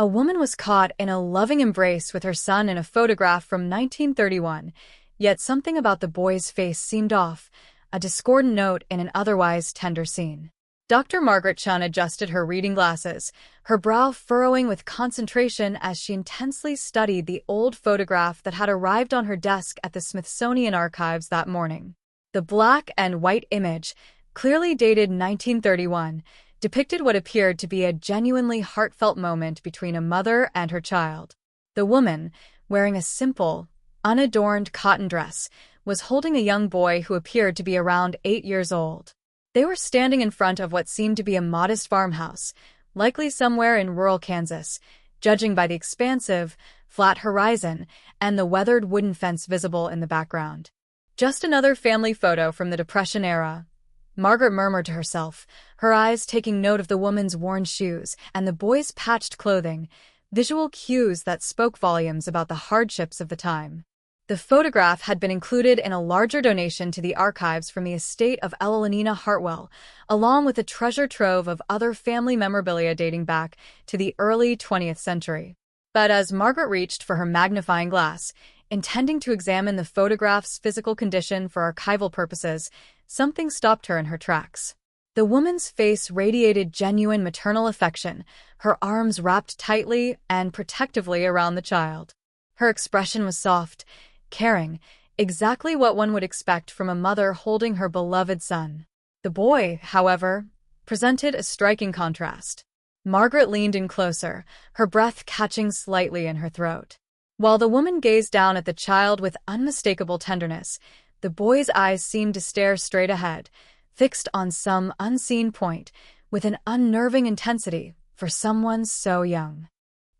A woman was caught in a loving embrace with her son in a photograph from 1931, yet something about the boy's face seemed off, a discordant note in an otherwise tender scene. Dr. Margaret Chun adjusted her reading glasses, her brow furrowing with concentration as she intensely studied the old photograph that had arrived on her desk at the Smithsonian Archives that morning. The black and white image, clearly dated 1931, depicted what appeared to be a genuinely heartfelt moment between a mother and her child. The woman, wearing a simple, unadorned cotton dress, was holding a young boy who appeared to be around 8 years old. They were standing in front of what seemed to be a modest farmhouse, likely somewhere in rural Kansas, judging by the expansive, flat horizon and the weathered wooden fence visible in the background. Just another family photo from the Depression era, Margaret murmured to herself, her eyes taking note of the woman's worn shoes and the boy's patched clothing, visual cues that spoke volumes about the hardships of the time. The photograph had been included in a larger donation to the archives from the estate of Elenina Hartwell, along with a treasure trove of other family memorabilia dating back to the early 20th century. But as Margaret reached for her magnifying glass, intending to examine the photograph's physical condition for archival purposes, something stopped her in her tracks. The woman's face radiated genuine maternal affection, her arms wrapped tightly and protectively around the child. Her expression was soft, caring, exactly what one would expect from a mother holding her beloved son. The boy, however, presented a striking contrast. Margaret leaned in closer, her breath catching slightly in her throat. While the woman gazed down at the child with unmistakable tenderness, the boy's eyes seemed to stare straight ahead, fixed on some unseen point, with an unnerving intensity for someone so young.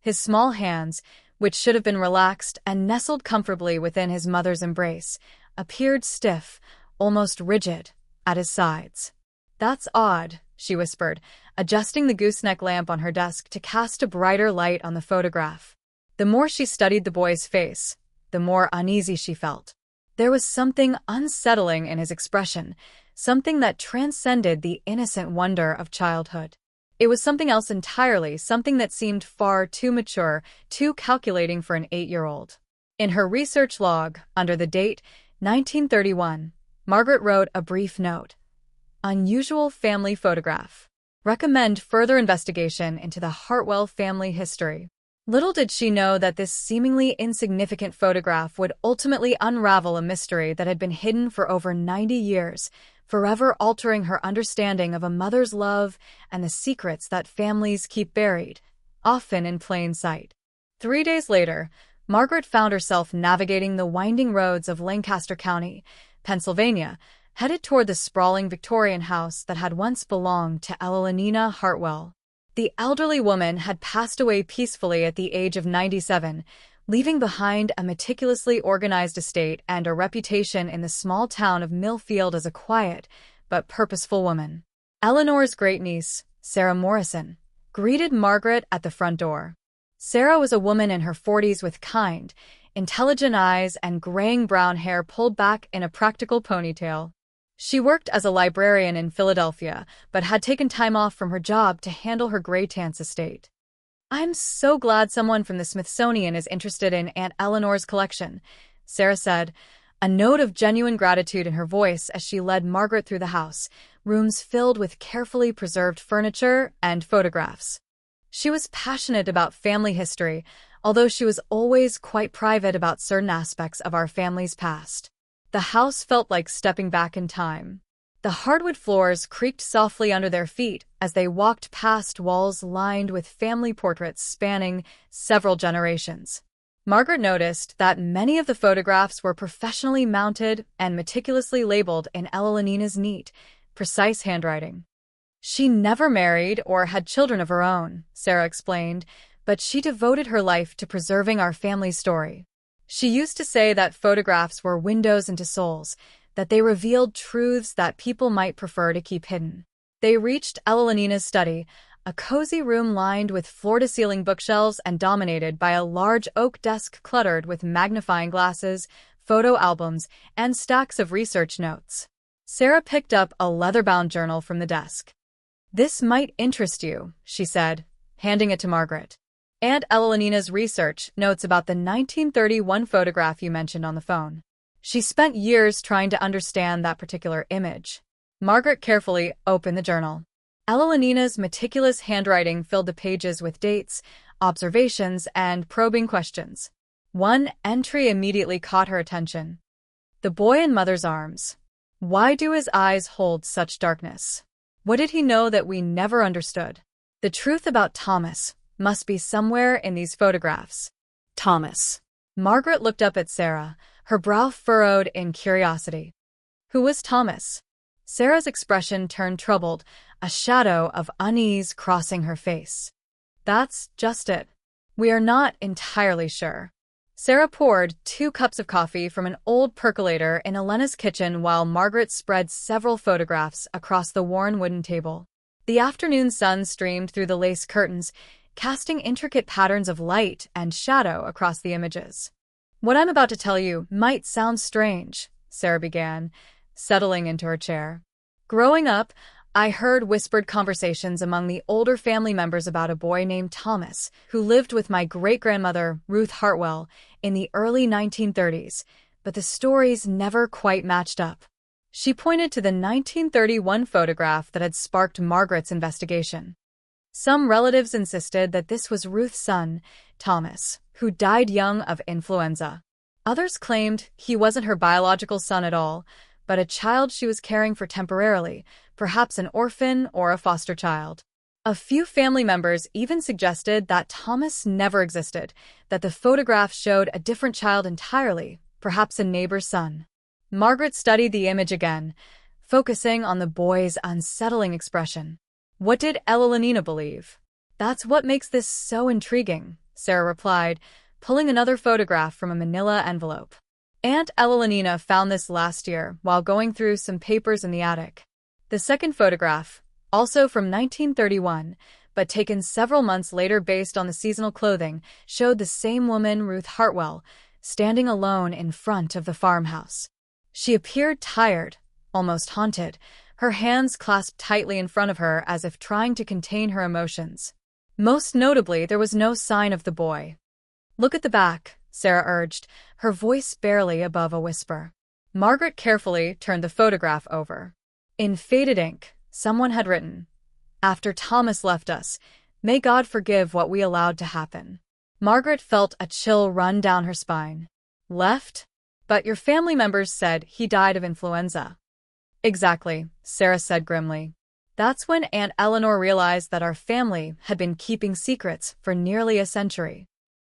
His small hands, which should have been relaxed and nestled comfortably within his mother's embrace, appeared stiff, almost rigid, at his sides. "That's odd," she whispered, adjusting the gooseneck lamp on her desk to cast a brighter light on the photograph. The more she studied the boy's face, the more uneasy she felt. There was something unsettling in his expression, something that transcended the innocent wonder of childhood. It was something else entirely, something that seemed far too mature, too calculating for an 8-year-old. In her research log, under the date 1931, Margaret wrote a brief note. "Unusual family photograph. Recommend further investigation into the Hartwell family history." Little did she know that this seemingly insignificant photograph would ultimately unravel a mystery that had been hidden for over 90 years, forever altering her understanding of a mother's love and the secrets that families keep buried, often in plain sight. 3 days later, Margaret found herself navigating the winding roads of Lancaster County, Pennsylvania, headed toward the sprawling Victorian house that had once belonged to Elenina Hartwell. The elderly woman had passed away peacefully at the age of 97, leaving behind a meticulously organized estate and a reputation in the small town of Millfield as a quiet but purposeful woman. Eleanor's great-niece, Sarah Morrison, greeted Margaret at the front door. Sarah was a woman in her 40s with kind, intelligent eyes and graying brown hair pulled back in a practical ponytail. She worked as a librarian in Philadelphia, but had taken time off from her job to handle her Greytance estate. "I'm so glad someone from the Smithsonian is interested in Aunt Eleanor's collection," Sarah said, a note of genuine gratitude in her voice as she led Margaret through the house, rooms filled with carefully preserved furniture and photographs. She was passionate about family history, although she was always quite private about certain aspects of our family's past. The house felt like stepping back in time. The hardwood floors creaked softly under their feet as they walked past walls lined with family portraits spanning several generations. Margaret noticed that many of the photographs were professionally mounted and meticulously labeled in Elenina's neat, precise handwriting. "She never married or had children of her own," Sarah explained, "but she devoted her life to preserving our family story. She used to say that photographs were windows into souls, that they revealed truths that people might prefer to keep hidden." They reached Elenina's study, a cozy room lined with floor-to-ceiling bookshelves and dominated by a large oak desk cluttered with magnifying glasses, photo albums, and stacks of research notes. Sarah picked up a leather-bound journal from the desk. "This might interest you," she said, handing it to Margaret. Aunt Elenina's research notes about the 1931 photograph you mentioned on the phone. She spent years trying to understand that particular image. Margaret carefully opened the journal. Elenina's meticulous handwriting filled the pages with dates, observations, and probing questions. One entry immediately caught her attention. The boy in mother's arms. Why do his eyes hold such darkness? What did he know that we never understood? The truth about Thomas must be somewhere in these photographs. Thomas. Margaret looked up at Sarah, her brow furrowed in curiosity. Who was Thomas? Sarah's expression turned troubled, a shadow of unease crossing her face. That's just it. We are not entirely sure. Sarah poured 2 cups of coffee from an old percolator in Elena's kitchen while Margaret spread several photographs across the worn wooden table. The afternoon sun streamed through the lace curtains, casting intricate patterns of light and shadow across the images. What I'm about to tell you might sound strange, Sarah began, settling into her chair. Growing up, I heard whispered conversations among the older family members about a boy named Thomas, who lived with my great-grandmother, Ruth Hartwell, in the early 1930s, but the stories never quite matched up. She pointed to the 1931 photograph that had sparked Margaret's investigation. Some relatives insisted that this was Ruth's son, Thomas, who died young of influenza. Others claimed he wasn't her biological son at all, but a child she was caring for temporarily, perhaps an orphan or a foster child. A few family members even suggested that Thomas never existed, that the photograph showed a different child entirely, perhaps a neighbor's son. Margaret studied the image again, focusing on the boy's unsettling expression. What did Elenina believe? That's what makes this so intriguing, Sarah replied, pulling another photograph from a manila envelope. Aunt Elenina found this last year while going through some papers in the attic. The second photograph, also from 1931, but taken several months later based on the seasonal clothing, showed the same woman, Ruth Hartwell, standing alone in front of the farmhouse. She appeared tired, almost haunted, her hands clasped tightly in front of her as if trying to contain her emotions. Most notably, there was no sign of the boy. Look at the back, Sarah urged, her voice barely above a whisper. Margaret carefully turned the photograph over. In faded ink, someone had written, "After Thomas left us, may God forgive what we allowed to happen." Margaret felt a chill run down her spine. Left? But your family members said he died of influenza. Exactly, Sarah said grimly. That's when Aunt Eleanor realized that our family had been keeping secrets for nearly a century.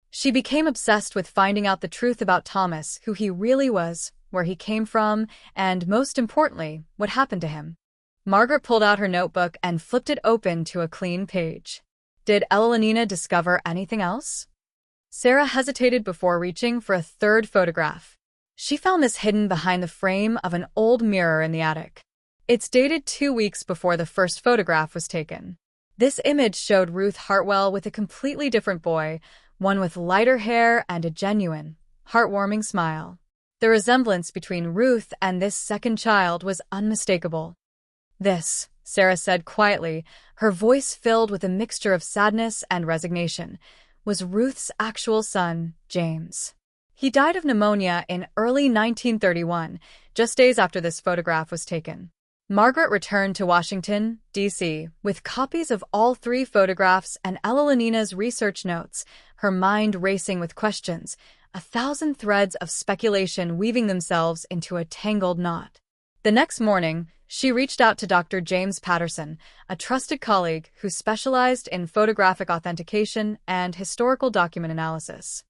She became obsessed with finding out the truth about Thomas, who he really was, where he came from, and, most importantly, what happened to him. Margaret pulled out her notebook and flipped it open to a clean page. Did Elenina discover anything else? Sarah hesitated before reaching for a third photograph. She found this hidden behind the frame of an old mirror in the attic. It's dated 2 weeks before the first photograph was taken. This image showed Ruth Hartwell with a completely different boy, one with lighter hair and a genuine, heartwarming smile. The resemblance between Ruth and this second child was unmistakable. This, Sarah said quietly, her voice filled with a mixture of sadness and resignation, was Ruth's actual son, James. He died of pneumonia in early 1931, just days after this photograph was taken. Margaret returned to Washington, D.C., with copies of all 3 photographs and Elenina's research notes, her mind racing with questions, 1,000 threads of speculation weaving themselves into a tangled knot. The next morning, she reached out to Dr. James Patterson, a trusted colleague who specialized in photographic authentication and historical document analysis.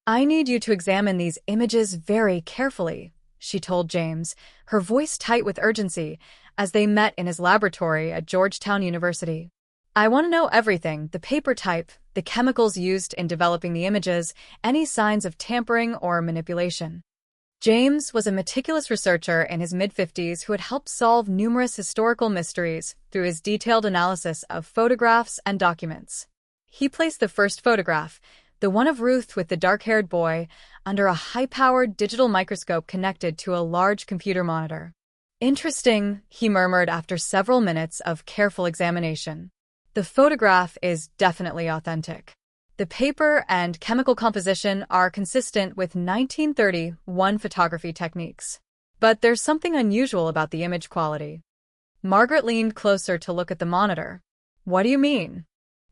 I need you to examine these images very carefully, she told James, her voice tight with urgency, as they met in his laboratory at Georgetown University. I want to know everything: the paper type, the chemicals used in developing the images, any signs of tampering or manipulation. James was a meticulous researcher in his mid-50s who had helped solve numerous historical mysteries through his detailed analysis of photographs and documents. He placed the first photograph, the one of Ruth with the dark-haired boy, under a high-powered digital microscope connected to a large computer monitor. Interesting, he murmured after several minutes of careful examination. The photograph is definitely authentic. The paper and chemical composition are consistent with 1931 photography techniques. But there's something unusual about the image quality. Margaret leaned closer to look at the monitor. What do you mean?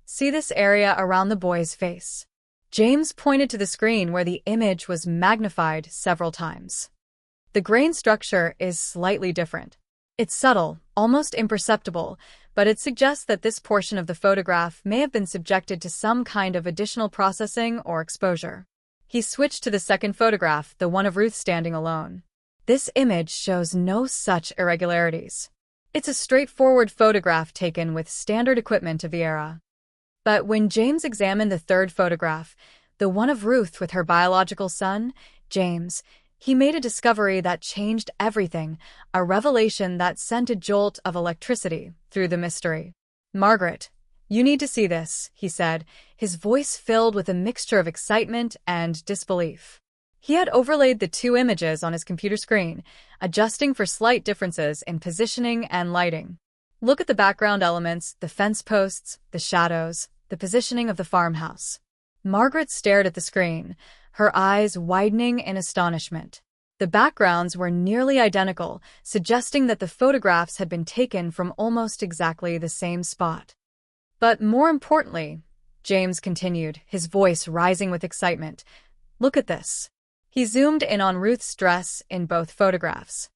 See this area around the boy's face. James pointed to the screen where the image was magnified several times. The grain structure is slightly different. It's subtle, almost imperceptible, but it suggests that this portion of the photograph may have been subjected to some kind of additional processing or exposure. He switched to the second photograph, the one of Ruth standing alone. This image shows no such irregularities. It's a straightforward photograph taken with standard equipment of the era. But when James examined the third photograph, the one of Ruth with her biological son, James, he made a discovery that changed everything, a revelation that sent a jolt of electricity through the mystery. Margaret, you need to see this, he said, his voice filled with a mixture of excitement and disbelief. He had overlaid the two images on his computer screen, adjusting for slight differences in positioning and lighting. Look at the background elements, the fence posts, the shadows, the positioning of the farmhouse. Margaret stared at the screen, her eyes widening in astonishment. The backgrounds were nearly identical, suggesting that the photographs had been taken from almost exactly the same spot. But more importantly, James continued, his voice rising with excitement, look at this. He zoomed in on Ruth's dress in both photographs.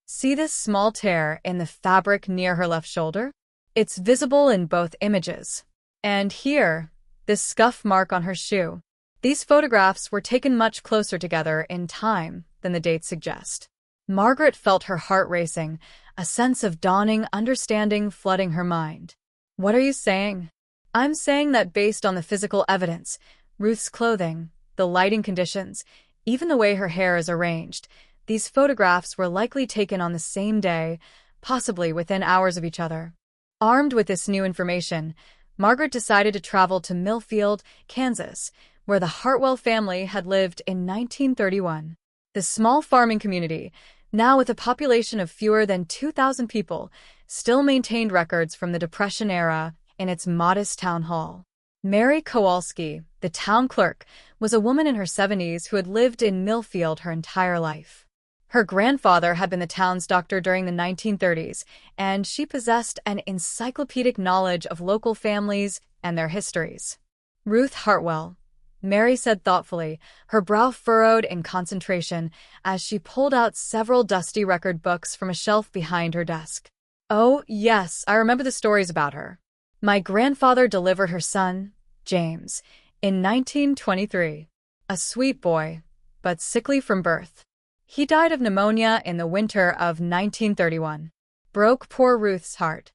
See this small tear in the fabric near her left shoulder? It's visible in both images. And here, this scuff mark on her shoe. These photographs were taken much closer together in time than the dates suggest. Margaret felt her heart racing, a sense of dawning understanding flooding her mind. What are you saying? I'm saying that based on the physical evidence, Ruth's clothing, the lighting conditions, even the way her hair is arranged, these photographs were likely taken on the same day, possibly within hours of each other. Armed with this new information, Margaret decided to travel to Millfield, Kansas, where the Hartwell family had lived in 1931. The small farming community, now with a population of fewer than 2,000 people, still maintained records from the Depression era in its modest town hall. Mary Kowalski, the town clerk, was a woman in her 70s who had lived in Millfield her entire life. Her grandfather had been the town's doctor during the 1930s, and she possessed an encyclopedic knowledge of local families and their histories. Ruth Hartwell, Mary said thoughtfully, her brow furrowed in concentration as she pulled out several dusty record books from a shelf behind her desk. Oh, yes, I remember the stories about her. My grandfather delivered her son, James, in 1923. A sweet boy, but sickly from birth. He died of pneumonia in the winter of 1931. Broke poor Ruth's heart.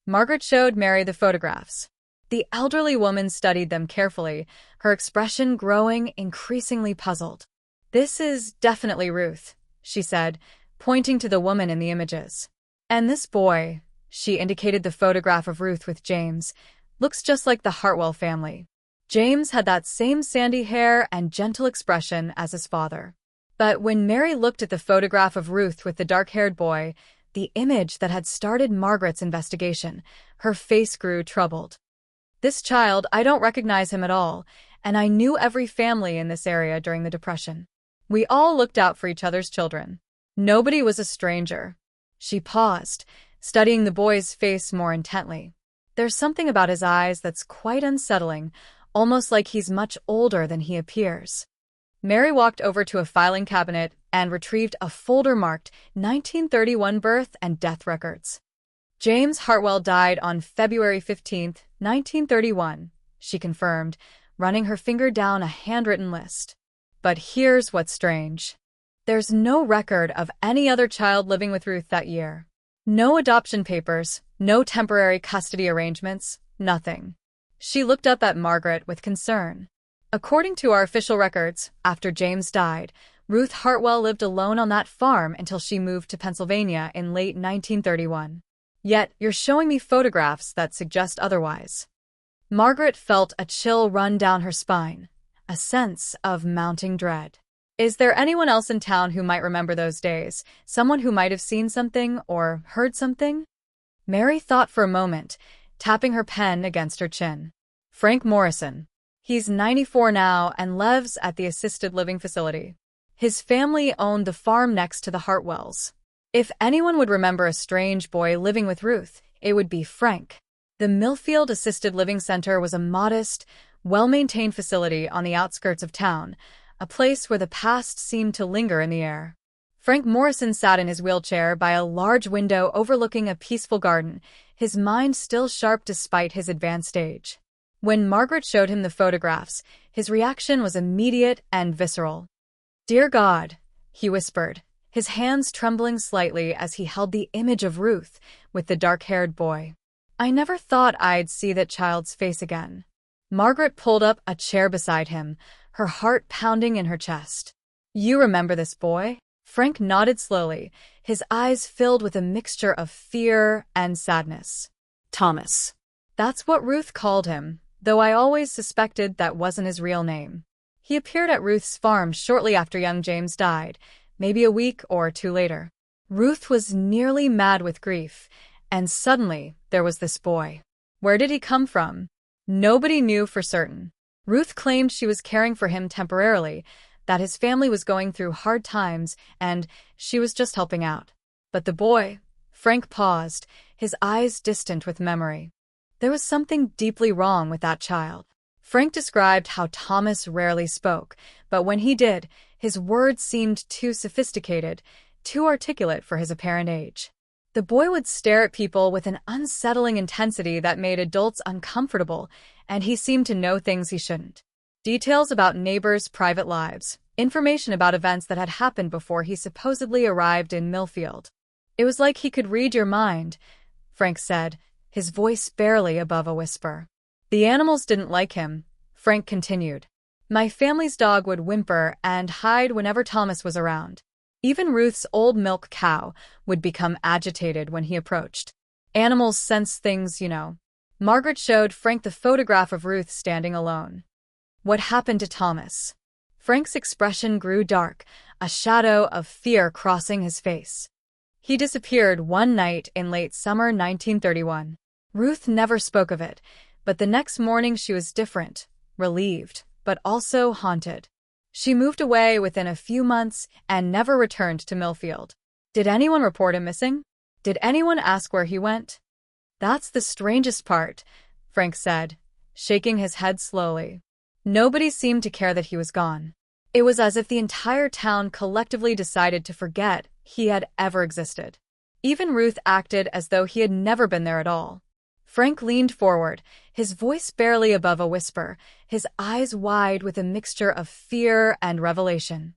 Margaret showed Mary the photographs. The elderly woman studied them carefully, her expression growing increasingly puzzled. This is definitely Ruth, she said, pointing to the woman in the images. And this boy, she indicated the photograph of Ruth with James, looks just like the Hartwell family. James had that same sandy hair and gentle expression as his father. But when Mary looked at the photograph of Ruth with the dark-haired boy, the image that had started Margaret's investigation, her face grew troubled. This child, I don't recognize him at all, and I knew every family in this area during the Depression. We all looked out for each other's children. Nobody was a stranger. She paused, studying the boy's face more intently. There's something about his eyes that's quite unsettling, almost like he's much older than he appears. Mary walked over to a filing cabinet and retrieved a folder marked 1931 birth and death records. James Hartwell died on February 15, 1931, she confirmed, running her finger down a handwritten list. But here's what's strange. There's no record of any other child living with Ruth that year. No adoption papers, no temporary custody arrangements, nothing. She looked up at Margaret with concern. According to our official records, after James died, Ruth Hartwell lived alone on that farm until she moved to Pennsylvania in late 1931. Yet, you're showing me photographs that suggest otherwise. Margaret felt a chill run down her spine, a sense of mounting dread. Is there anyone else in town who might remember those days? Someone who might have seen something or heard something? Mary thought for a moment, tapping her pen against her chin. Frank Morrison. He's 94 now and lives at the assisted living facility. His family owned the farm next to the Hartwells. If anyone would remember a strange boy living with Ruth, it would be Frank. The Millfield Assisted Living Center was a modest, well-maintained facility on the outskirts of town, a place where the past seemed to linger in the air. Frank Morrison sat in his wheelchair by a large window overlooking a peaceful garden, his mind still sharp despite his advanced age. When Margaret showed him the photographs, his reaction was immediate and visceral. "Dear God," he whispered, his hands trembling slightly as he held the image of Ruth with the dark-haired boy. "I never thought I'd see that child's face again." Margaret pulled up a chair beside him, her heart pounding in her chest. "You remember this boy?" Frank nodded slowly, his eyes filled with a mixture of fear and sadness. "Thomas. That's what Ruth called him, though I always suspected that wasn't his real name. He appeared at Ruth's farm shortly after young James died, maybe a week or two later." Ruth was nearly mad with grief, and suddenly there was this boy. Where did he come from? Nobody knew for certain. Ruth claimed she was caring for him temporarily, that his family was going through hard times, and she was just helping out. But the boy— Frank paused, his eyes distant with memory. There was something deeply wrong with that child. Frank described how Thomas rarely spoke, but when he did, his words seemed too sophisticated, too articulate for his apparent age. The boy would stare at people with an unsettling intensity that made adults uncomfortable, and he seemed to know things he shouldn't. Details about neighbors' private lives, information about events that had happened before he supposedly arrived in Millfield. "It was like he could read your mind," Frank said, his voice barely above a whisper. "The animals didn't like him," Frank continued. "My family's dog would whimper and hide whenever Thomas was around. Even Ruth's old milk cow would become agitated when he approached. Animals sense things, you know." Margaret showed Frank the photograph of Ruth standing alone. "What happened to Thomas?" Frank's expression grew dark, a shadow of fear crossing his face. "He disappeared one night in late summer 1931. Ruth never spoke of it, but the next morning she was different, relieved, but also haunted. She moved away within a few months and never returned to Millfield." "Did anyone report him missing? Did anyone ask where he went?" "That's the strangest part," Frank said, shaking his head slowly. "Nobody seemed to care that he was gone. It was as if the entire town collectively decided to forget he had ever existed. Even Ruth acted as though he had never been there at all." Frank leaned forward, his voice barely above a whisper, his eyes wide with a mixture of fear and revelation.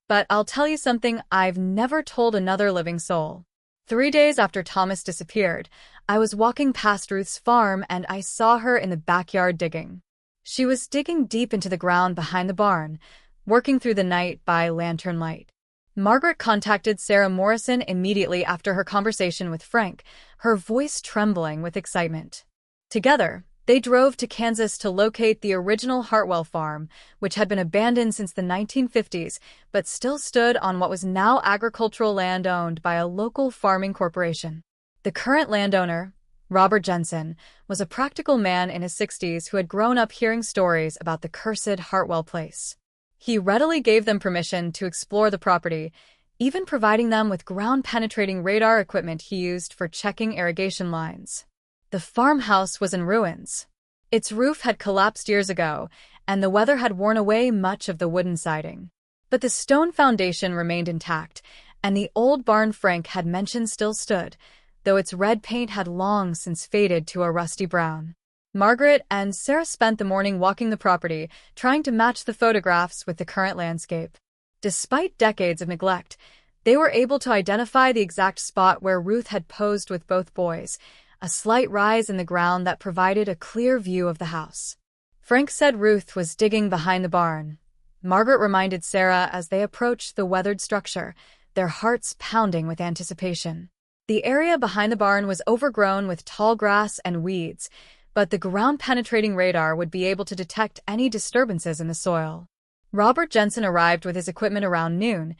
"But I'll tell you something I've never told another living soul. 3 days after Thomas disappeared, I was walking past Ruth's farm and I saw her in the backyard digging. She was digging deep into the ground behind the barn, working through the night by lantern light." Margaret contacted Sarah Morrison immediately after her conversation with Frank, her voice trembling with excitement. Together, they drove to Kansas to locate the original Hartwell farm, which had been abandoned since the 1950s but still stood on what was now agricultural land owned by a local farming corporation. The current landowner, Robert Jensen, was a practical man in his 60s who had grown up hearing stories about the cursed Hartwell place. He readily gave them permission to explore the property, even providing them with ground-penetrating radar equipment he used for checking irrigation lines. The farmhouse was in ruins. Its roof had collapsed years ago, and the weather had worn away much of the wooden siding. But the stone foundation remained intact, and the old barn Frank had mentioned still stood, though its red paint had long since faded to a rusty brown. Margaret and Sarah spent the morning walking the property, trying to match the photographs with the current landscape. Despite decades of neglect, they were able to identify the exact spot where Ruth had posed with both boys, a slight rise in the ground that provided a clear view of the house. Frank said Ruth was digging behind the barn. Margaret reminded Sarah as they approached the weathered structure, their hearts pounding with anticipation. The area behind the barn was overgrown with tall grass and weeds, but the ground-penetrating radar would be able to detect any disturbances in the soil. Robert Jensen arrived with his equipment around noon,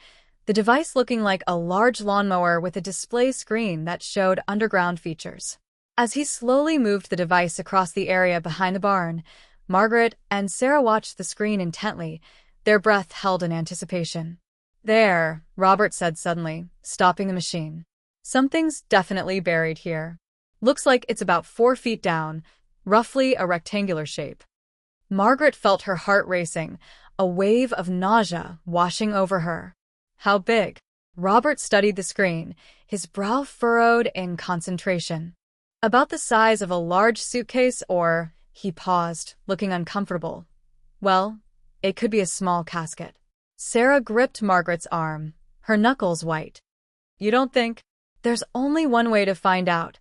the device looking like a large lawnmower with a display screen that showed underground features. As he slowly moved the device across the area behind the barn, Margaret and Sarah watched the screen intently, their breath held in anticipation. "There," Robert said suddenly, stopping the machine. "Something's definitely buried here. Looks like it's about 4 feet down, roughly a rectangular shape." Margaret felt her heart racing, a wave of nausea washing over her. "How big?" Robert studied the screen, his brow furrowed in concentration. "About the size of a large suitcase or—" He paused, looking uncomfortable. "Well, it could be a small casket." Sarah gripped Margaret's arm, her knuckles white. "You don't think?" "There's only one way to find out,"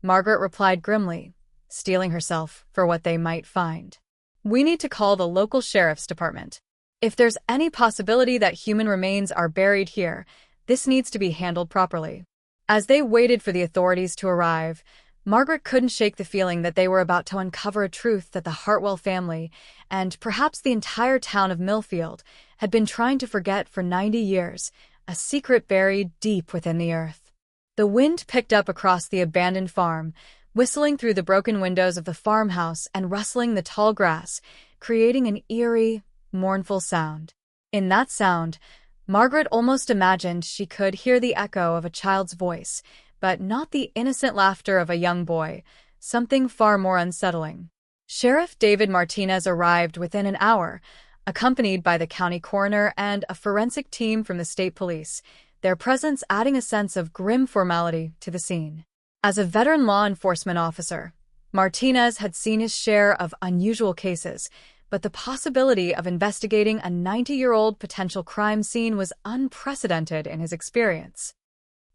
Margaret replied grimly, steeling herself for what they might find. "We need to call the local sheriff's department. If there's any possibility that human remains are buried here, this needs to be handled properly." As they waited for the authorities to arrive, Margaret couldn't shake the feeling that they were about to uncover a truth that the Hartwell family, and perhaps the entire town of Millfield, had been trying to forget for 90 years, a secret buried deep within the earth. The wind picked up across the abandoned farm, whistling through the broken windows of the farmhouse and rustling the tall grass, creating an eerie, mournful sound. In that sound, Margaret almost imagined she could hear the echo of a child's voice, but not the innocent laughter of a young boy, something far more unsettling. Sheriff David Martinez arrived within an hour, accompanied by the county coroner and a forensic team from the state police, their presence adding a sense of grim formality to the scene. As a veteran law enforcement officer, Martinez had seen his share of unusual cases, but the possibility of investigating a 90-year-old potential crime scene was unprecedented in his experience.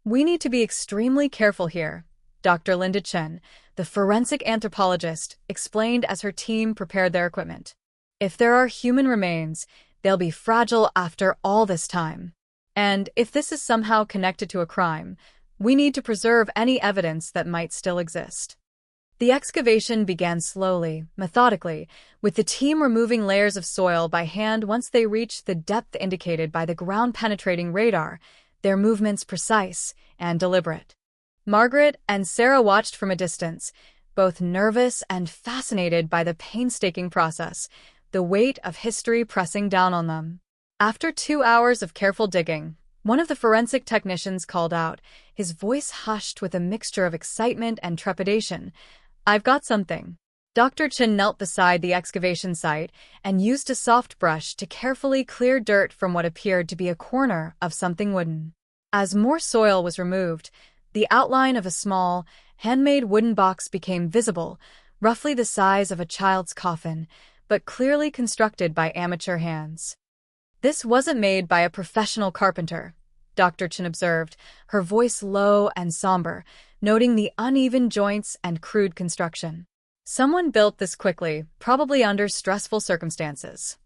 "We need to be extremely careful here," Dr. Linda Chen, the forensic anthropologist, explained as her team prepared their equipment. "If there are human remains, they'll be fragile after all this time. And if this is somehow connected to a crime, we need to preserve any evidence that might still exist." The excavation began slowly, methodically, with the team removing layers of soil by hand once they reached the depth indicated by the ground-penetrating radar, their movements precise and deliberate. Margaret and Sarah watched from a distance, both nervous and fascinated by the painstaking process, the weight of history pressing down on them. After 2 hours of careful digging, one of the forensic technicians called out, his voice hushed with a mixture of excitement and trepidation. "I've got something." Dr. Chen knelt beside the excavation site and used a soft brush to carefully clear dirt from what appeared to be a corner of something wooden. As more soil was removed, the outline of a small, handmade wooden box became visible, roughly the size of a child's coffin, but clearly constructed by amateur hands. "This wasn't made by a professional carpenter," Dr. Chen observed, her voice low and somber, noting the uneven joints and crude construction. "Someone built this quickly, probably under stressful circumstances."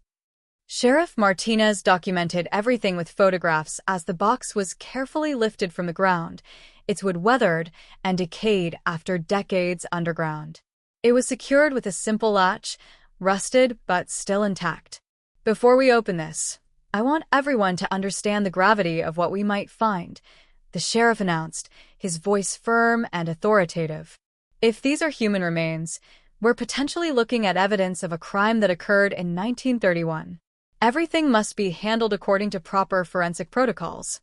Sheriff Martinez documented everything with photographs as the box was carefully lifted from the ground, its wood weathered and decayed after decades underground. It was secured with a simple latch, rusted but still intact. "Before we open this, I want everyone to understand the gravity of what we might find," the sheriff announced, his voice firm and authoritative. "If these are human remains, we're potentially looking at evidence of a crime that occurred in 1931. Everything must be handled according to proper forensic protocols."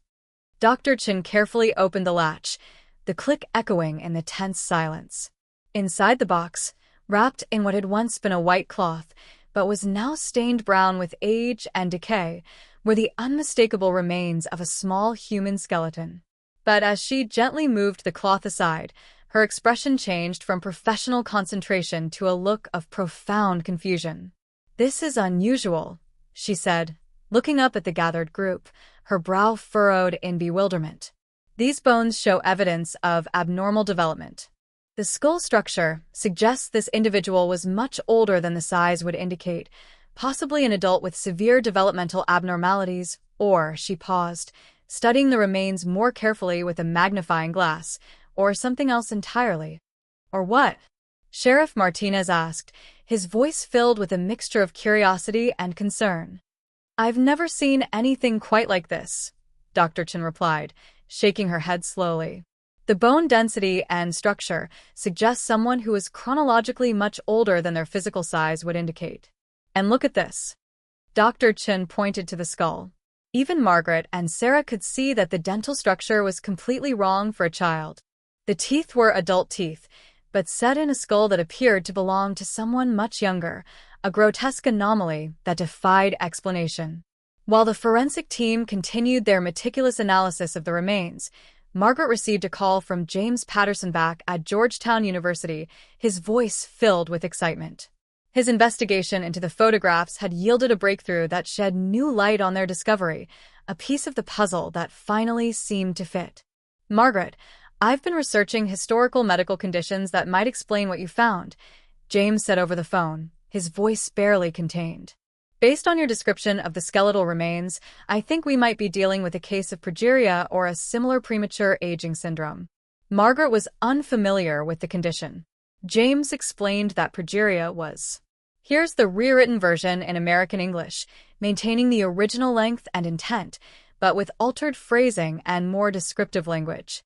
Dr. Chen carefully opened the latch, the click echoing in the tense silence. Inside the box, wrapped in what had once been a white cloth, but was now stained brown with age and decay, were the unmistakable remains of a small human skeleton. But as she gently moved the cloth aside, her expression changed from professional concentration to a look of profound confusion. "This is unusual," she said, looking up at the gathered group, her brow furrowed in bewilderment. "These bones show evidence of abnormal development. The skull structure suggests this individual was much older than the size would indicate, possibly an adult with severe developmental abnormalities," or, she paused, studying the remains more carefully with a magnifying glass, "or something else entirely." "Or what?" Sheriff Martinez asked, his voice filled with a mixture of curiosity and concern. "I've never seen anything quite like this," Dr. Chen replied, shaking her head slowly. The bone density and structure suggest someone who is chronologically much older than their physical size would indicate. And look at this. Dr. Chen pointed to the skull. Even Margaret and Sarah could see that the dental structure was completely wrong for a child. The teeth were adult teeth, but set in a skull that appeared to belong to someone much younger, a grotesque anomaly that defied explanation. While the forensic team continued their meticulous analysis of the remains, Margaret received a call from James Patterson back at Georgetown University, his voice filled with excitement. His investigation into the photographs had yielded a breakthrough that shed new light on their discovery, a piece of the puzzle that finally seemed to fit. "Margaret, I've been researching historical medical conditions that might explain what you found," James said over the phone, his voice barely contained. "Based on your description of the skeletal remains, I think we might be dealing with a case of progeria or a similar premature aging syndrome." Margaret was unfamiliar with the condition. James explained that progeria was. Here's the rewritten version in American English, maintaining the original length and intent, but with altered phrasing and more descriptive language.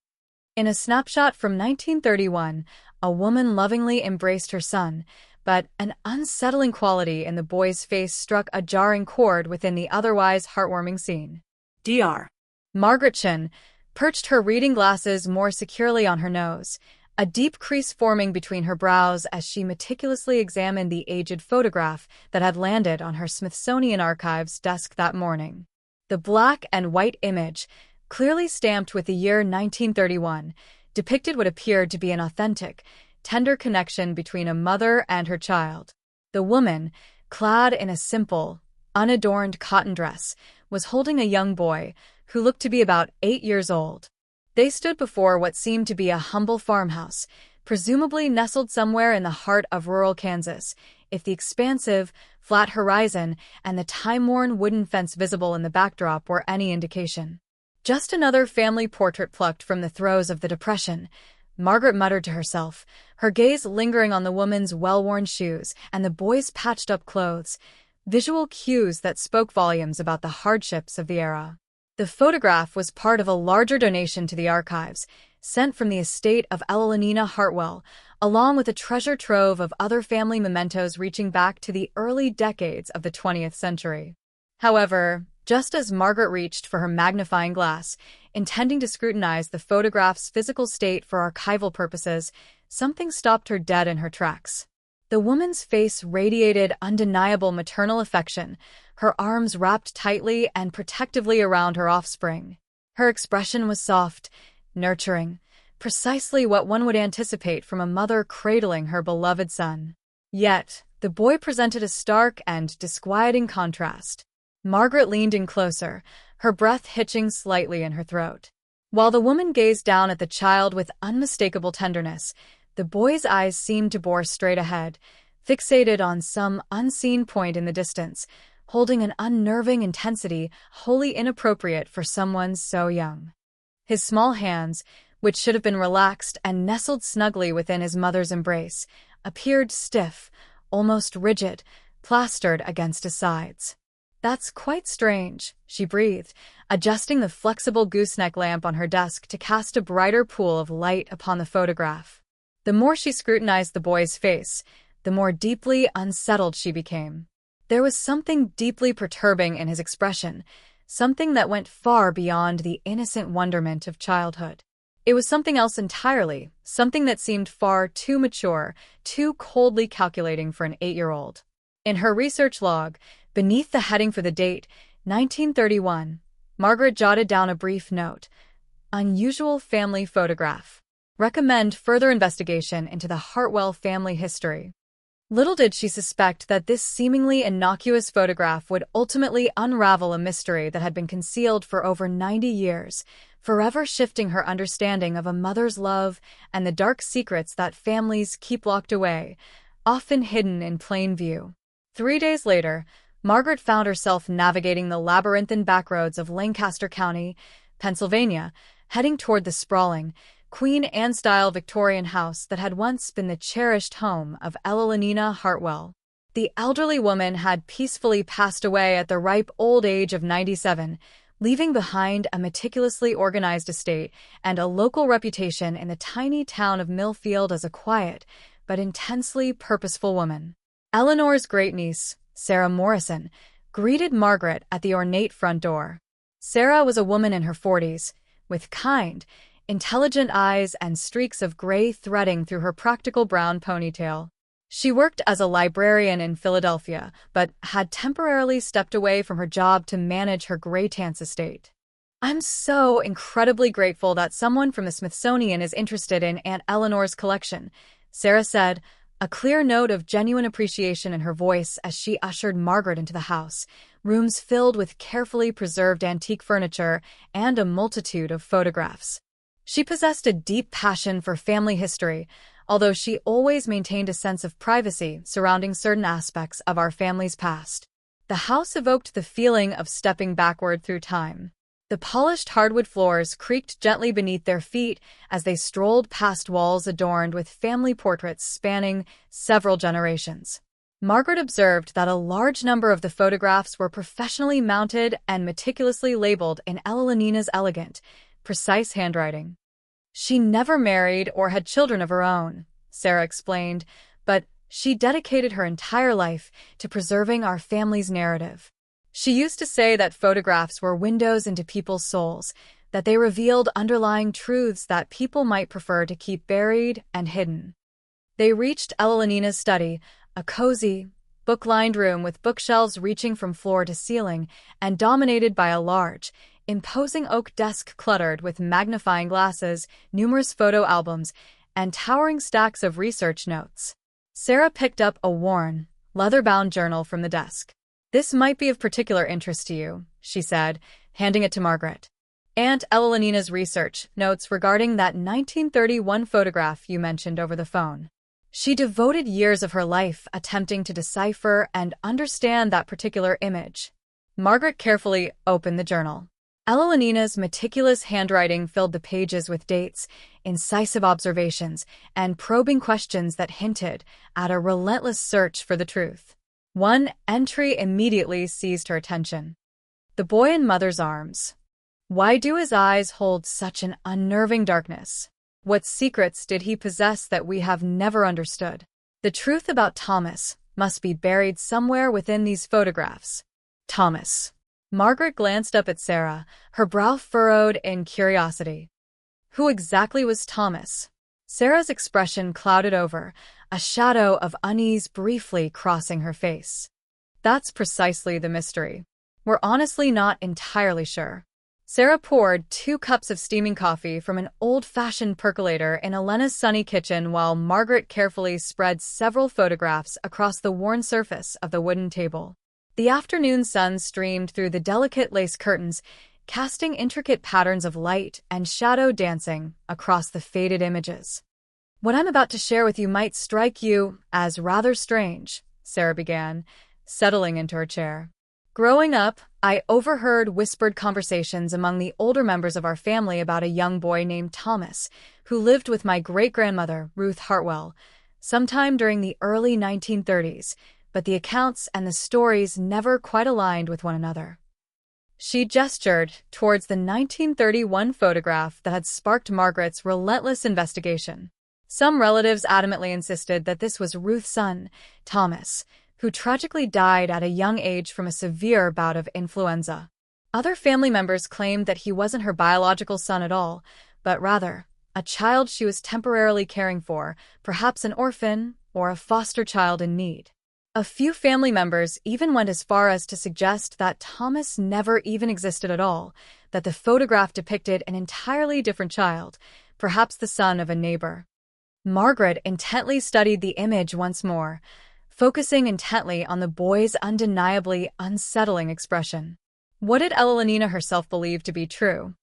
In a snapshot from 1931, a woman lovingly embraced her son, but an unsettling quality in the boy's face struck a jarring chord within the otherwise heartwarming scene. Dr. Margaret Chen perched her reading glasses more securely on her nose, a deep crease forming between her brows as she meticulously examined the aged photograph that had landed on her Smithsonian Archives desk that morning. The black and white image, clearly stamped with the year 1931, depicted what appeared to be an authentic, tender connection between a mother and her child. The woman, clad in a simple, unadorned cotton dress, was holding a young boy who looked to be about 8 years old. They stood before what seemed to be a humble farmhouse, presumably nestled somewhere in the heart of rural Kansas, if the expansive, flat horizon and the time-worn wooden fence visible in the backdrop were any indication. Just another family portrait plucked from the throes of the Depression, Margaret muttered to herself, her gaze lingering on the woman's well-worn shoes and the boy's patched-up clothes, visual cues that spoke volumes about the hardships of the era. The photograph was part of a larger donation to the archives, sent from the estate of Elenina Hartwell, along with a treasure trove of other family mementos reaching back to the early decades of the 20th century. However, just as Margaret reached for her magnifying glass, intending to scrutinize the photograph's physical state for archival purposes, something stopped her dead in her tracks. The woman's face radiated undeniable maternal affection, her arms wrapped tightly and protectively around her offspring. Her expression was soft, nurturing, precisely what one would anticipate from a mother cradling her beloved son. Yet, the boy presented a stark and disquieting contrast. Margaret leaned in closer, her breath hitching slightly in her throat. While the woman gazed down at the child with unmistakable tenderness, the boy's eyes seemed to bore straight ahead, fixated on some unseen point in the distance, holding an unnerving intensity wholly inappropriate for someone so young. His small hands, which should have been relaxed and nestled snugly within his mother's embrace, appeared stiff, almost rigid, plastered against his sides. "That's quite strange," she breathed, adjusting the flexible gooseneck lamp on her desk to cast a brighter pool of light upon the photograph. The more she scrutinized the boy's face, the more deeply unsettled she became. There was something deeply perturbing in his expression, something that went far beyond the innocent wonderment of childhood. It was something else entirely, something that seemed far too mature, too coldly calculating for an 8-year-old. In her research log, beneath the heading for the date, 1931, Margaret jotted down a brief note. "Unusual family photograph. Recommend further investigation into the Hartwell family history." Little did she suspect that this seemingly innocuous photograph would ultimately unravel a mystery that had been concealed for over 90 years, forever shifting her understanding of a mother's love and the dark secrets that families keep locked away, often hidden in plain view. 3 days later, Margaret found herself navigating the labyrinthine backroads of Lancaster County, Pennsylvania, heading toward the sprawling, Queen Anne-style Victorian house that had once been the cherished home of Elenina Hartwell. The elderly woman had peacefully passed away at the ripe old age of 97, leaving behind a meticulously organized estate and a local reputation in the tiny town of Millfield as a quiet but intensely purposeful woman. Eleanor's great-niece, Sarah Morrison, greeted Margaret at the ornate front door. Sarah was a woman in her 40s, with kind, intelligent eyes and streaks of gray threading through her practical brown ponytail. She worked as a librarian in Philadelphia, but had temporarily stepped away from her job to manage her Greytance estate. "I'm so incredibly grateful that someone from the Smithsonian is interested in Aunt Eleanor's collection," Sarah said, a clear note of genuine appreciation in her voice as she ushered Margaret into the house, rooms filled with carefully preserved antique furniture and a multitude of photographs. She possessed a deep passion for family history, although she always maintained a sense of privacy surrounding certain aspects of our family's past. The house evoked the feeling of stepping backward through time. The polished hardwood floors creaked gently beneath their feet as they strolled past walls adorned with family portraits spanning several generations. Margaret observed that a large number of the photographs were professionally mounted and meticulously labeled in Eleanina's elegant, precise handwriting. "She never married or had children of her own," Sarah explained, "but she dedicated her entire life to preserving our family's narrative. She used to say that photographs were windows into people's souls, that they revealed underlying truths that people might prefer to keep buried and hidden." They reached Eleanina's study, a cozy, book-lined room with bookshelves reaching from floor to ceiling and dominated by a large, imposing oak desk cluttered with magnifying glasses, numerous photo albums, and towering stacks of research notes. Sarah picked up a worn, leather-bound journal from the desk. "This might be of particular interest to you," she said, handing it to Margaret. "Aunt Eleanina's research notes regarding that 1931 photograph you mentioned over the phone. She devoted years of her life attempting to decipher and understand that particular image." Margaret carefully opened the journal. Eleanina's meticulous handwriting filled the pages with dates, incisive observations, and probing questions that hinted at a relentless search for the truth. One entry immediately seized her attention. "The boy in mother's arms. Why do his eyes hold such an unnerving darkness? What secrets did he possess that we have never understood? The truth about Thomas must be buried somewhere within these photographs." Thomas. Margaret glanced up at Sarah, her brow furrowed in curiosity. Who exactly was Thomas? Sarah's expression clouded over, a shadow of unease briefly crossing her face. "That's precisely the mystery. We're honestly not entirely sure." Sarah poured 2 cups of steaming coffee from an old-fashioned percolator in Elena's sunny kitchen while Margaret carefully spread several photographs across the worn surface of the wooden table. The afternoon sun streamed through the delicate lace curtains, casting intricate patterns of light and shadow dancing across the faded images. "What I'm about to share with you might strike you as rather strange," Sarah began, settling into her chair. "Growing up, I overheard whispered conversations among the older members of our family about a young boy named Thomas, who lived with my great-grandmother, Ruth Hartwell, sometime during the early 1930s, but the accounts and the stories never quite aligned with one another." She gestured towards the 1931 photograph that had sparked Margaret's relentless investigation. Some relatives adamantly insisted that this was Ruth's son, Thomas, who tragically died at a young age from a severe bout of influenza. Other family members claimed that he wasn't her biological son at all, but rather a child she was temporarily caring for, perhaps an orphan or a foster child in need. A few family members even went as far as to suggest that Thomas never even existed at all, that the photograph depicted an entirely different child, perhaps the son of a neighbor. Margaret intently studied the image once more, focusing intently on the boy's undeniably unsettling expression. What did Eleanina herself believe to be true?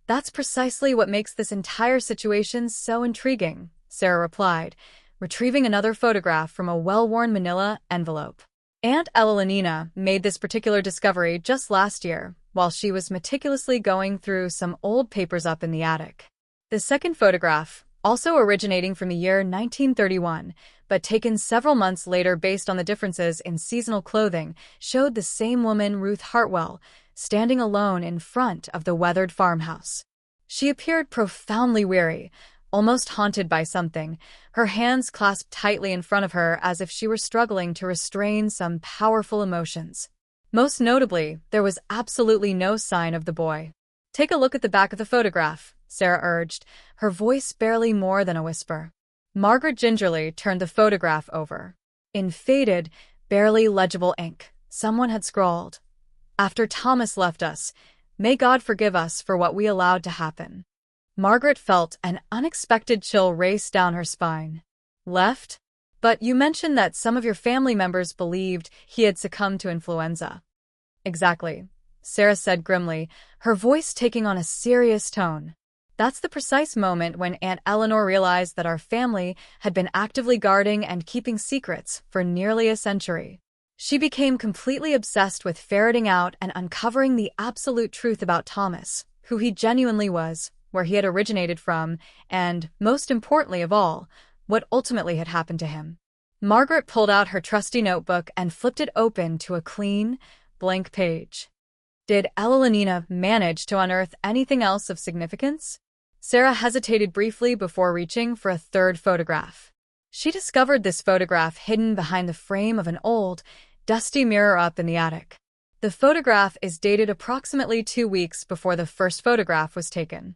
"That's precisely what makes this entire situation so intriguing," Sarah replied, retrieving another photograph from a well-worn manila envelope. "Aunt Eleanina made this particular discovery just last year, while she was meticulously going through some old papers up in the attic." The second photograph, also originating from the year 1931, but taken several months later based on the differences in seasonal clothing, showed the same woman, Ruth Hartwell, standing alone in front of the weathered farmhouse. She appeared profoundly weary, almost haunted by something, her hands clasped tightly in front of her as if she were struggling to restrain some powerful emotions. Most notably, there was absolutely no sign of the boy. "Take a look at the back of the photograph," Sarah urged, her voice barely more than a whisper. Margaret gingerly turned the photograph over. In faded, barely legible ink, someone had scrawled, "After Thomas left us, may God forgive us for what we allowed to happen." Margaret felt an unexpected chill race down her spine. "Left? But you mentioned that some of your family members believed he had succumbed to influenza." "Exactly," Sarah said grimly, her voice taking on a serious tone. "That's the precise moment when Aunt Eleanor realized that our family had been actively guarding and keeping secrets for nearly a century. She became completely obsessed with ferreting out and uncovering the absolute truth about Thomas, who he genuinely was, where he had originated from, and, most importantly of all, what ultimately had happened to him." Margaret pulled out her trusty notebook and flipped it open to a clean, blank page. Did Evelina manage to unearth anything else of significance? Sarah hesitated briefly before reaching for a third photograph. She discovered this photograph hidden behind the frame of an old, dusty mirror up in the attic. The photograph is dated approximately 2 weeks before the first photograph was taken.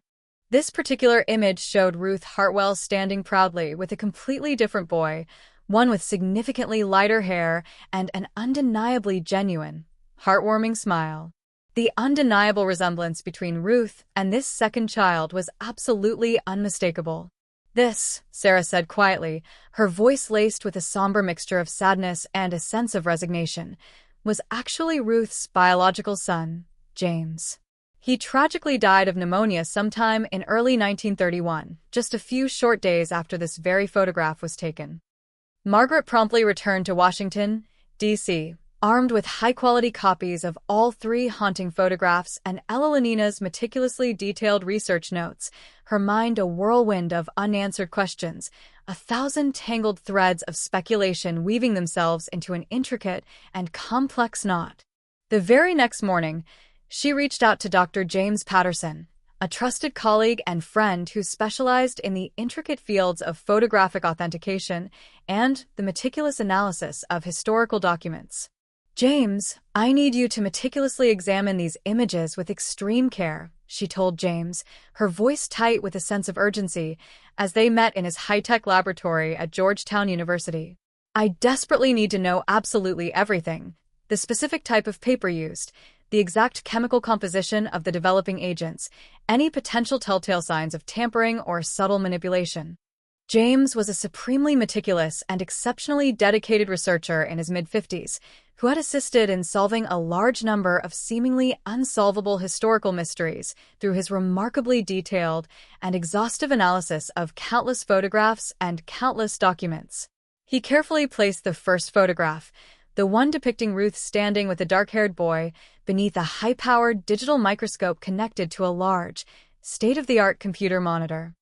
This particular image showed Ruth Hartwell standing proudly with a completely different boy, one with significantly lighter hair and an undeniably genuine, heartwarming smile. The undeniable resemblance between Ruth and this second child was absolutely unmistakable. "This," Sarah said quietly, her voice laced with a somber mixture of sadness and a sense of resignation, "was actually Ruth's biological son, James. He tragically died of pneumonia sometime in early 1931, just a few short days after this very photograph was taken." Margaret promptly returned to Washington, D.C., armed with high-quality copies of all 3 haunting photographs and Evelina's meticulously detailed research notes, her mind a whirlwind of unanswered questions, 1,000 tangled threads of speculation weaving themselves into an intricate and complex knot. The very next morning, she reached out to Dr. James Patterson, a trusted colleague and friend who specialized in the intricate fields of photographic authentication and the meticulous analysis of historical documents. "James, I need you to meticulously examine these images with extreme care," she told James, her voice tight with a sense of urgency, as they met in his high-tech laboratory at Georgetown University. "I desperately need to know absolutely everything: the specific type of paper used, the exact chemical composition of the developing agents, any potential telltale signs of tampering or subtle manipulation." James was a supremely meticulous and exceptionally dedicated researcher in his mid-50s, who had assisted in solving a large number of seemingly unsolvable historical mysteries through his remarkably detailed and exhaustive analysis of countless photographs and countless documents. He carefully placed the first photograph, the one depicting Ruth standing with a dark-haired boy, beneath a high-powered digital microscope connected to a large, state-of-the-art computer monitor.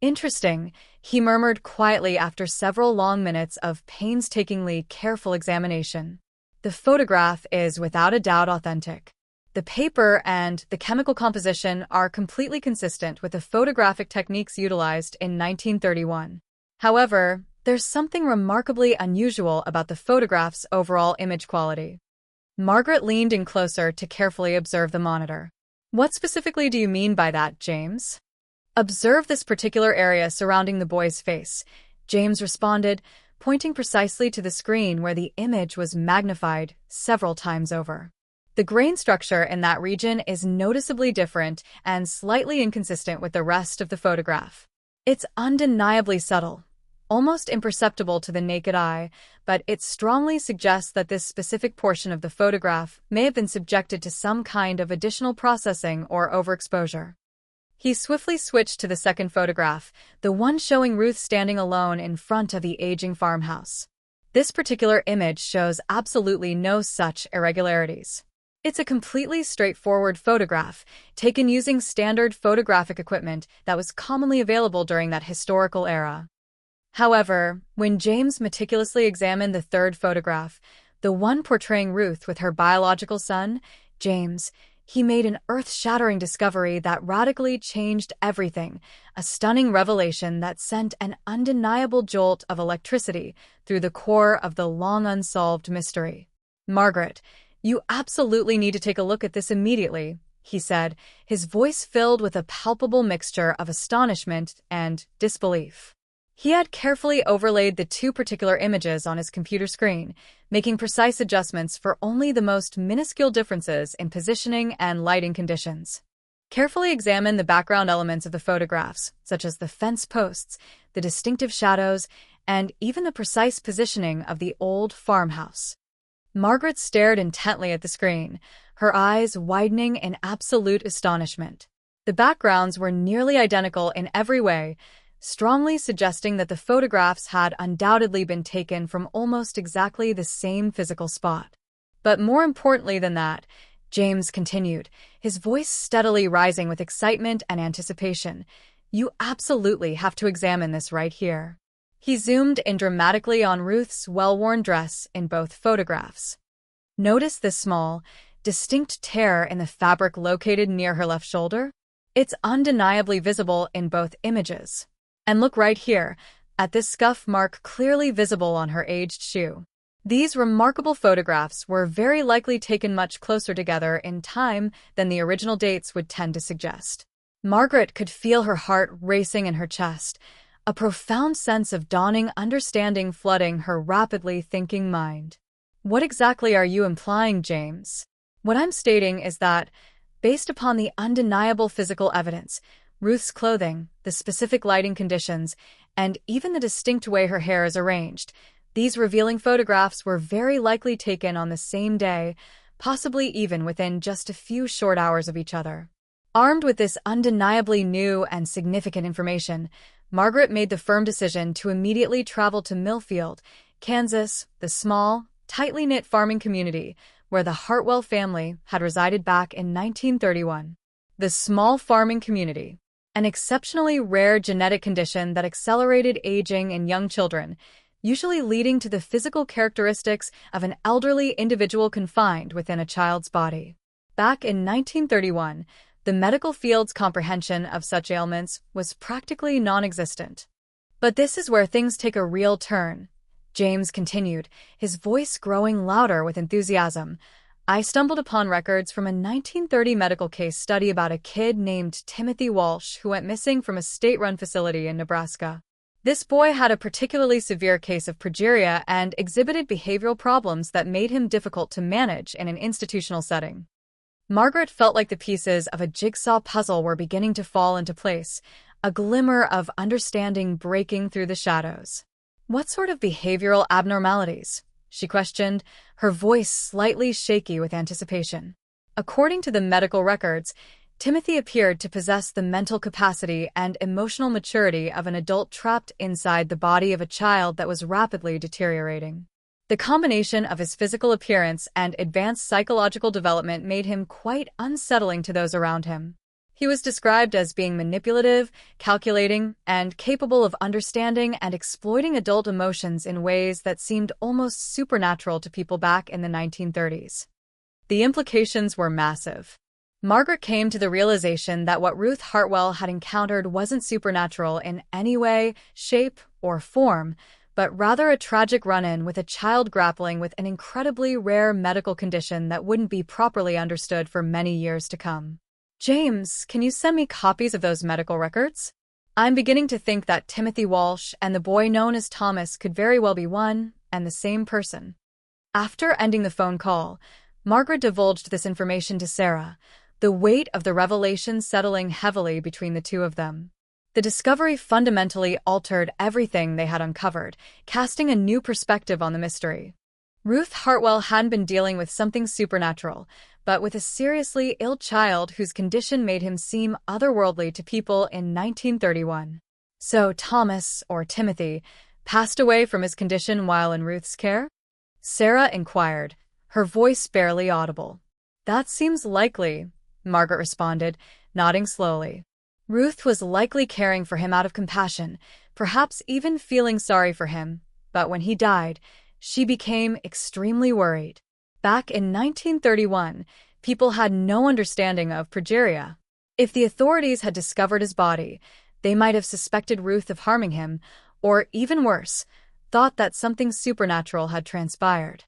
"Interesting," he murmured quietly after several long minutes of painstakingly careful examination. "The photograph is without a doubt authentic. The paper and the chemical composition are completely consistent with the photographic techniques utilized in 1931. However, there's something remarkably unusual about the photograph's overall image quality." Margaret leaned in closer to carefully observe the monitor. "What specifically do you mean by that, James?" "Observe this particular area surrounding the boy's face," James responded, pointing precisely to the screen where the image was magnified several times over. "The grain structure in that region is noticeably different and slightly inconsistent with the rest of the photograph. It's undeniably subtle, almost imperceptible to the naked eye, but it strongly suggests that this specific portion of the photograph may have been subjected to some kind of additional processing or overexposure." He swiftly switched to the second photograph, the one showing Ruth standing alone in front of the aging farmhouse. This particular image shows absolutely no such irregularities. It's a completely straightforward photograph, taken using standard photographic equipment that was commonly available during that historical era. However, when James meticulously examined the third photograph, the one portraying Ruth with her biological son, James, he made an earth-shattering discovery that radically changed everything, a stunning revelation that sent an undeniable jolt of electricity through the core of the long-unsolved mystery. "Margaret, you absolutely need to take a look at this immediately," he said, his voice filled with a palpable mixture of astonishment and disbelief. He had carefully overlaid the two particular images on his computer screen, making precise adjustments for only the most minuscule differences in positioning and lighting conditions. Carefully examine the background elements of the photographs, such as the fence posts, the distinctive shadows, and even the precise positioning of the old farmhouse. Margaret stared intently at the screen, her eyes widening in absolute astonishment. The backgrounds were nearly identical in every way, strongly suggesting that the photographs had undoubtedly been taken from almost exactly the same physical spot. But more importantly than that, James continued, his voice steadily rising with excitement and anticipation, "You absolutely have to examine this right here." He zoomed in dramatically on Ruth's well-worn dress in both photographs. Notice this small, distinct tear in the fabric located near her left shoulder? It's undeniably visible in both images. And look right here, at this scuff mark clearly visible on her aged shoe. These remarkable photographs were very likely taken much closer together in time than the original dates would tend to suggest. Margaret could feel her heart racing in her chest, a profound sense of dawning understanding flooding her rapidly thinking mind. "What exactly are you implying, James?" "What I'm stating is that, based upon the undeniable physical evidence, Ruth's clothing, the specific lighting conditions, and even the distinct way her hair is arranged, these revealing photographs were very likely taken on the same day, possibly even within just a few short hours of each other." Armed with this undeniably new and significant information, Margaret made the firm decision to immediately travel to Millfield, Kansas, the small, tightly knit farming community where the Hartwell family had resided back in 1931. The small farming community, an exceptionally rare genetic condition that accelerated aging in young children, usually leading to the physical characteristics of an elderly individual confined within a child's body. Back in 1931, the medical field's comprehension of such ailments was practically non-existent. But this is where things take a real turn, James continued, his voice growing louder with enthusiasm. "I stumbled upon records from a 1930 medical case study about a kid named Timothy Walsh who went missing from a state-run facility in Nebraska. This boy had a particularly severe case of progeria and exhibited behavioral problems that made him difficult to manage in an institutional setting." Margaret felt like the pieces of a jigsaw puzzle were beginning to fall into place, a glimmer of understanding breaking through the shadows. "What sort of behavioral abnormalities?" she questioned, her voice slightly shaky with anticipation. According to the medical records, Timothy appeared to possess the mental capacity and emotional maturity of an adult trapped inside the body of a child that was rapidly deteriorating. The combination of his physical appearance and advanced psychological development made him quite unsettling to those around him. He was described as being manipulative, calculating, and capable of understanding and exploiting adult emotions in ways that seemed almost supernatural to people back in the 1930s. The implications were massive. Margaret came to the realization that what Ruth Hartwell had encountered wasn't supernatural in any way, shape, or form, but rather a tragic run-in with a child grappling with an incredibly rare medical condition that wouldn't be properly understood for many years to come. "James, can you send me copies of those medical records? I'm beginning to think that Timothy Walsh and the boy known as Thomas could very well be one and the same person." After ending the phone call, Margaret divulged this information to Sarah, the weight of the revelation settling heavily between the two of them. The discovery fundamentally altered everything they had uncovered, casting a new perspective on the mystery. Ruth Hartwell hadn't been dealing with something supernatural, but with a seriously ill child whose condition made him seem otherworldly to people in 1931. So Thomas, or Timothy, passed away from his condition while in Ruth's care? Sarah inquired, her voice barely audible. "That seems likely," Margaret responded, nodding slowly. Ruth was likely caring for him out of compassion, perhaps even feeling sorry for him, but when he died, she became extremely worried. Back in 1931, people had no understanding of progeria. If the authorities had discovered his body, they might have suspected Ruth of harming him, or even worse, thought that something supernatural had transpired.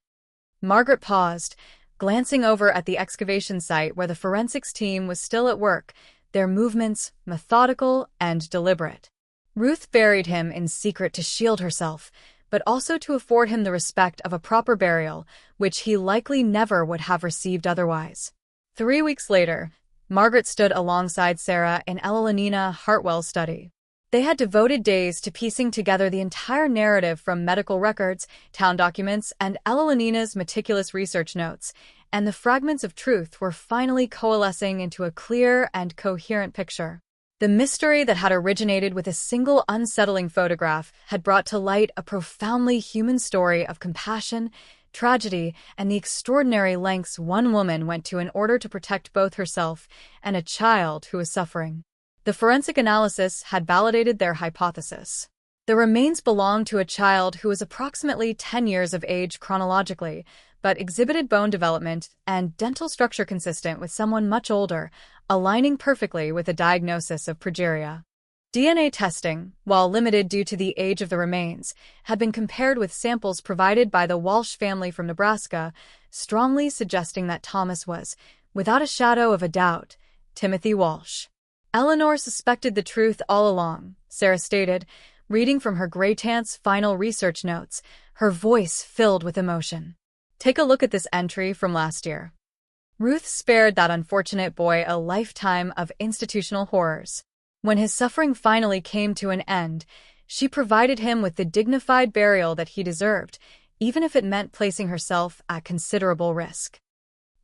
Margaret paused, glancing over at the excavation site where the forensics team was still at work, their movements methodical and deliberate. Ruth buried him in secret to shield herself, but also to afford him the respect of a proper burial, which he likely never would have received otherwise. 3 weeks later, Margaret stood alongside Sarah in Evelina Hartwell's study. They had devoted days to piecing together the entire narrative from medical records, town documents, and Evelina's meticulous research notes, and the fragments of truth were finally coalescing into a clear and coherent picture. The mystery that had originated with a single unsettling photograph had brought to light a profoundly human story of compassion, tragedy, and the extraordinary lengths one woman went to in order to protect both herself and a child who was suffering. The forensic analysis had validated their hypothesis. The remains belonged to a child who was approximately 10 years of age chronologically, but exhibited bone development and dental structure consistent with someone much older, aligning perfectly with a diagnosis of progeria. DNA testing, while limited due to the age of the remains, had been compared with samples provided by the Walsh family from Nebraska, strongly suggesting that Thomas was, without a shadow of a doubt, Timothy Walsh. Eleanor suspected the truth all along, Sarah stated, reading from her great-aunt's final research notes, her voice filled with emotion. Take a look at this entry from last year. Ruth spared that unfortunate boy a lifetime of institutional horrors. When his suffering finally came to an end, she provided him with the dignified burial that he deserved, even if it meant placing herself at considerable risk.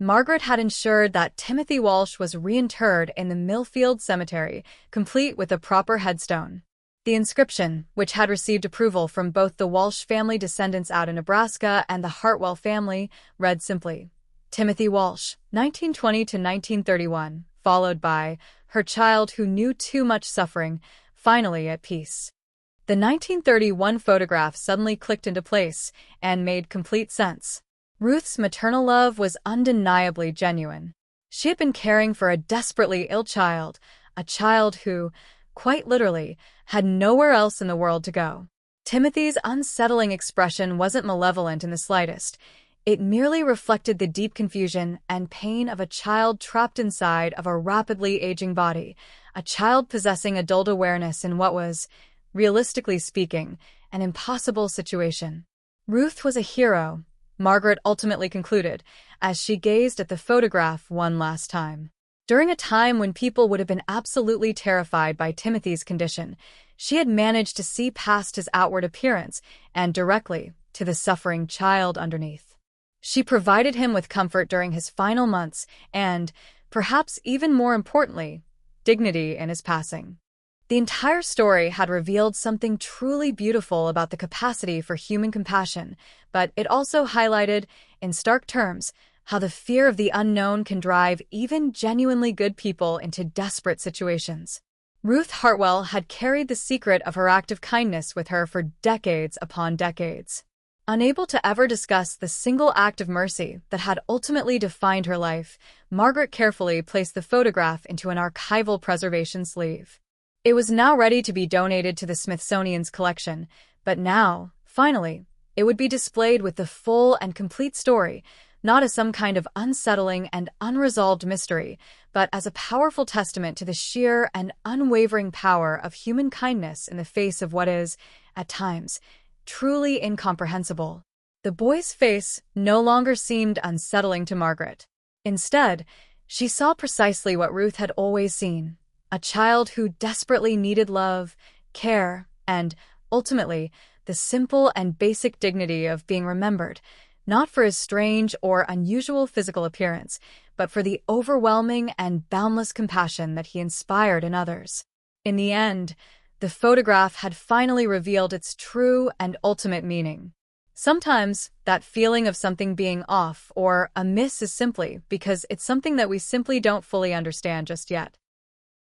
Margaret had ensured that Timothy Walsh was reinterred in the Millfield Cemetery, complete with a proper headstone. The inscription, which had received approval from both the Walsh family descendants out in Nebraska and the Hartwell family, read simply, Timothy Walsh, 1920 to 1931, followed by, her child who knew too much suffering, finally at peace. The 1931 photograph suddenly clicked into place and made complete sense. Ruth's maternal love was undeniably genuine. She had been caring for a desperately ill child, a child who, quite literally, had nowhere else in the world to go. Timothy's unsettling expression wasn't malevolent in the slightest. It merely reflected the deep confusion and pain of a child trapped inside of a rapidly aging body, a child possessing adult awareness in what was, realistically speaking, an impossible situation. Ruth was a hero, Margaret ultimately concluded, as she gazed at the photograph one last time. During a time when people would have been absolutely terrified by Timothy's condition, she had managed to see past his outward appearance and directly to the suffering child underneath. She provided him with comfort during his final months and, perhaps even more importantly, dignity in his passing. The entire story had revealed something truly beautiful about the capacity for human compassion, but it also highlighted, in stark terms, how the fear of the unknown can drive even genuinely good people into desperate situations. Ruth Hartwell had carried the secret of her act of kindness with her for decades upon decades. Unable to ever discuss the single act of mercy that had ultimately defined her life, Margaret carefully placed the photograph into an archival preservation sleeve. It was now ready to be donated to the Smithsonian's collection, but now, finally, it would be displayed with the full and complete story, not as some kind of unsettling and unresolved mystery, but as a powerful testament to the sheer and unwavering power of human kindness in the face of what is, at times, truly incomprehensible. The boy's face no longer seemed unsettling to Margaret. Instead, she saw precisely what Ruth had always seen, a child who desperately needed love, care, and, ultimately, the simple and basic dignity of being remembered, not for his strange or unusual physical appearance, but for the overwhelming and boundless compassion that he inspired in others. In the end, the photograph had finally revealed its true and ultimate meaning. Sometimes, that feeling of something being off or amiss is simply because it's something that we simply don't fully understand just yet.